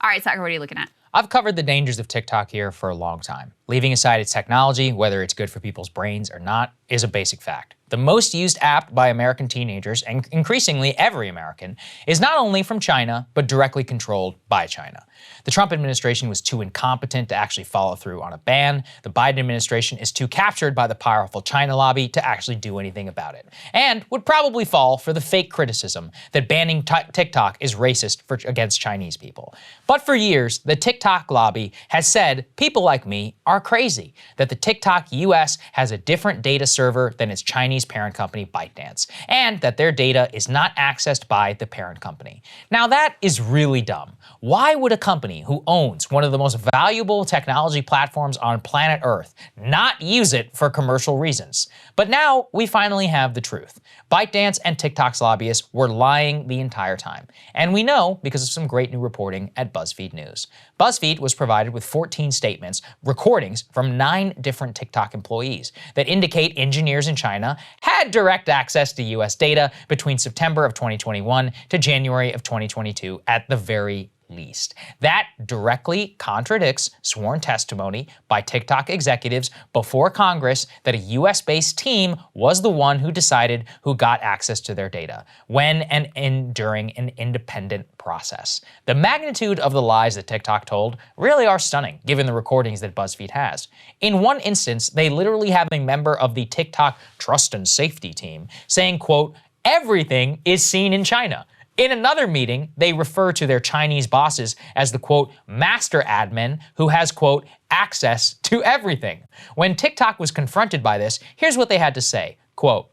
All right, Saagar, what are you looking at? I've covered the dangers of TikTok here for a long time. Leaving aside its technology, whether it's good for people's brains or not, is a basic fact. The most used app by American teenagers, and increasingly every American, is not only from China, but directly controlled by China. The Trump administration was too incompetent to actually follow through on a ban. The Biden administration is too captured by the powerful China lobby to actually do anything about it, and would probably fall for the fake criticism that banning TikTok is racist against Chinese people. But for years, the TikTok lobby has said people like me are crazy, that the TikTok US has a different data server than its Chinese parent company ByteDance, and that their data is not accessed by the parent company. Now that is really dumb. Why would a company who owns one of the most valuable technology platforms on planet Earth not use it for commercial reasons? But now we finally have the truth. ByteDance and TikTok's lobbyists were lying the entire time. And we know because of some great new reporting at BuzzFeed News. BuzzFeed was provided with 14 statements, recordings from 9 different TikTok employees that indicate engineers in China had direct access to US data between September of 2021 to January of 2022 at the very least. That directly contradicts sworn testimony by TikTok executives before Congress that a US-based team was the one who decided who got access to their data, when and during an independent process. The magnitude of the lies that TikTok told really are stunning, given the recordings that BuzzFeed has. In one instance, they literally have a member of the TikTok Trust and Safety team saying, quote, "Everything is seen in China." In another meeting, they refer to their Chinese bosses as the, quote, master admin who has, quote, access to everything. When TikTok was confronted by this, here's what they had to say, quote,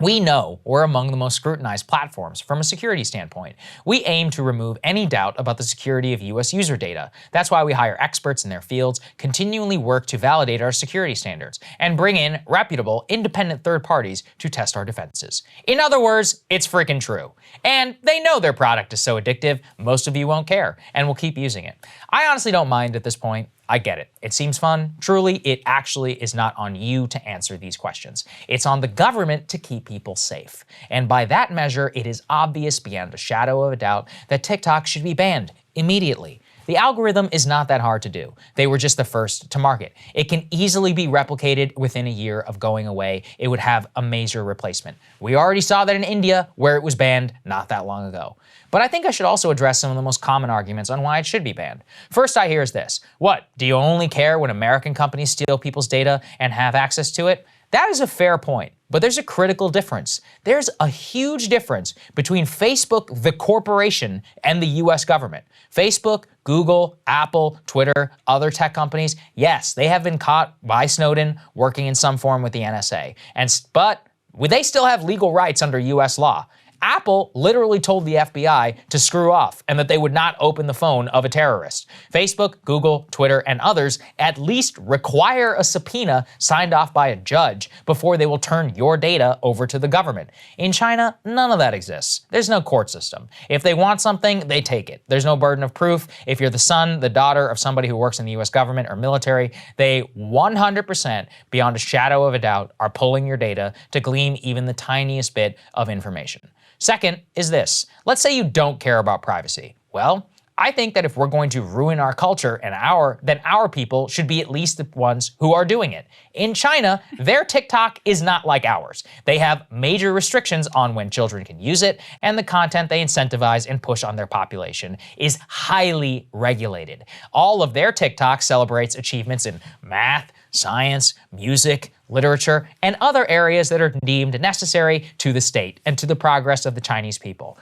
"We know we're among the most scrutinized platforms from a security standpoint. We aim to remove any doubt about the security of US user data. That's why we hire experts in their fields, continually work to validate our security standards, and bring in reputable, independent third parties to test our defenses." In other words, it's freaking true. And they know their product is so addictive, most of you won't care and will keep using it. I honestly don't mind at this point. I get it. It seems fun. Truly, it actually is not on you to answer these questions. It's on the government to keep people safe. And by that measure, it is obvious beyond a shadow of a doubt that TikTok should be banned immediately. The algorithm is not that hard to do. They were just the first to market. It can easily be replicated within a year of going away. It would have a major replacement. We already saw that in India, where it was banned not that long ago. But I think I should also address some of the most common arguments on why it should be banned. First I hear is this: what, do you only care when American companies steal people's data and have access to it? That is a fair point, but there's a critical difference. There's a huge difference between Facebook, the corporation, and the US government. Facebook, Google, Apple, Twitter, other tech companies, yes, they have been caught by Snowden working in some form with the NSA, but they still have legal rights under US law. Apple literally told the FBI to screw off and that they would not open the phone of a terrorist. Facebook, Google, Twitter, and others at least require a subpoena signed off by a judge before they will turn your data over to the government. In China, none of that exists. There's no court system. If they want something, they take it. There's no burden of proof. If you're the son, the daughter of somebody who works in the US government or military, they 100%, beyond a shadow of a doubt, are pulling your data to glean even the tiniest bit of information. Second is this: let's say you don't care about privacy. Well, I think that if we're going to ruin our culture and then our people should be at least the ones who are doing it. In China, their TikTok is not like ours. They have major restrictions on when children can use it, and the content they incentivize and push on their population is highly regulated. All of their TikTok celebrates achievements in math, science, music, literature, and other areas that are deemed necessary to the state and to the progress of the Chinese people.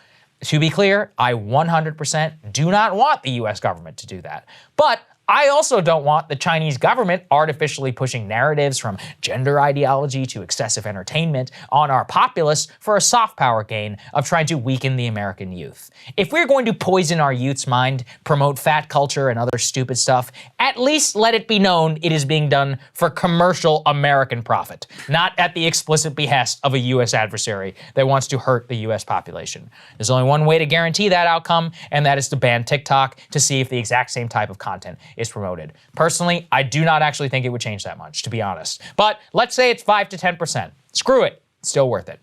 To be clear, I 100% do not want the US government to do that. But I also don't want the Chinese government artificially pushing narratives from gender ideology to excessive entertainment on our populace for a soft power gain of trying to weaken the American youth. If we're going to poison our youth's mind, promote fat culture and other stupid stuff, at least let it be known it is being done for commercial American profit, not at the explicit behest of a US adversary that wants to hurt the US population. There's only one way to guarantee that outcome, and that is to ban TikTok to see if the exact same type of content is promoted. Personally, I do not actually think it would change that much, to be honest. But let's say it's 5 to 10%. Screw it, it's still worth it.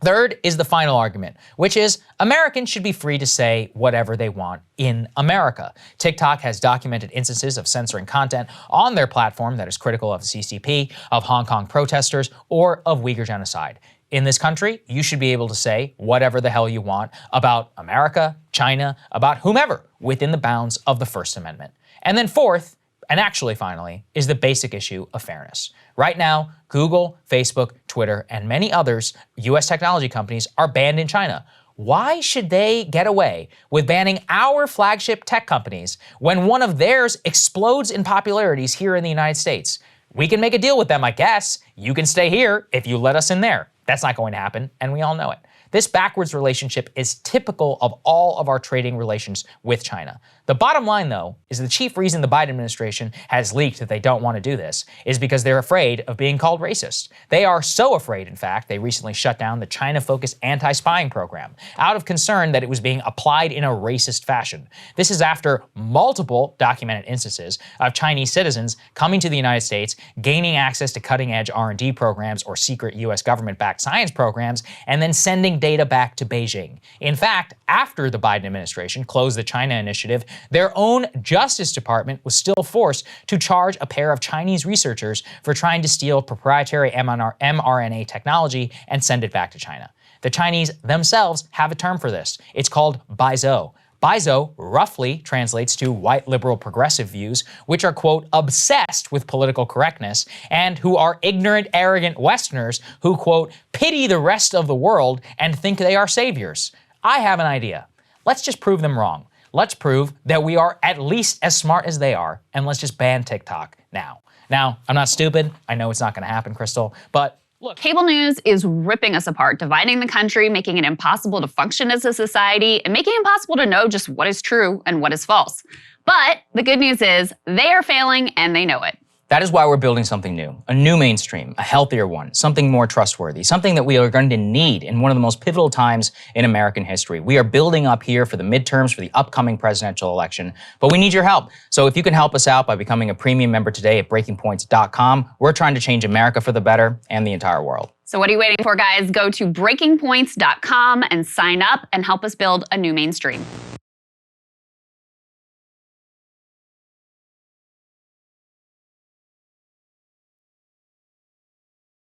Third is the final argument, which is Americans should be free to say whatever they want in America. TikTok has documented instances of censoring content on their platform that is critical of the CCP, of Hong Kong protesters, or of Uyghur genocide. In this country, you should be able to say whatever the hell you want about America, China, about whomever within the bounds of the First Amendment. And then fourth, and actually finally, is the basic issue of fairness. Right now, Google, Facebook, Twitter, and many others, US technology companies, are banned in China. Why should they get away with banning our flagship tech companies when one of theirs explodes in popularities here in the United States? We can make a deal with them, I guess. You can stay here if you let us in there. That's not going to happen, and we all know it. This backwards relationship is typical of all of our trading relations with China. The bottom line, though, is the chief reason the Biden administration has leaked that they don't want to do this is because they're afraid of being called racist. They are so afraid, in fact, they recently shut down the China-focused anti-spying program out of concern that it was being applied in a racist fashion. This is after multiple documented instances of Chinese citizens coming to the United States, gaining access to cutting-edge R&D programs or secret US government-backed science programs, and then sending data back to Beijing. In fact, after the Biden administration closed the China initiative, their own Justice Department was still forced to charge a pair of Chinese researchers for trying to steal proprietary mRNA technology and send it back to China. The Chinese themselves have a term for this. It's called Baizo. Baizo roughly translates to white liberal progressive views, which are, quote, obsessed with political correctness and who are ignorant, arrogant Westerners who, quote, pity the rest of the world and think they are saviors. I have an idea. Let's just prove them wrong. Let's prove that we are at least as smart as they are, and let's just ban TikTok now. Now, I'm not stupid. I know it's not going to happen, Crystal, but look. Cable news is ripping us apart, dividing the country, making it impossible to function as a society, and making it impossible to know just what is true and what is false. But the good news is they are failing and they know it. That is why we're building something new, a new mainstream, a healthier one, something more trustworthy, something that we are going to need in one of the most pivotal times in American history. We are building up here for the midterms, for the upcoming presidential election, but we need your help. So if you can help us out by becoming a premium member today at breakingpoints.com, we're trying to change America for the better and the entire world. So what are you waiting for, guys? Go to breakingpoints.com and sign up and help us build a new mainstream.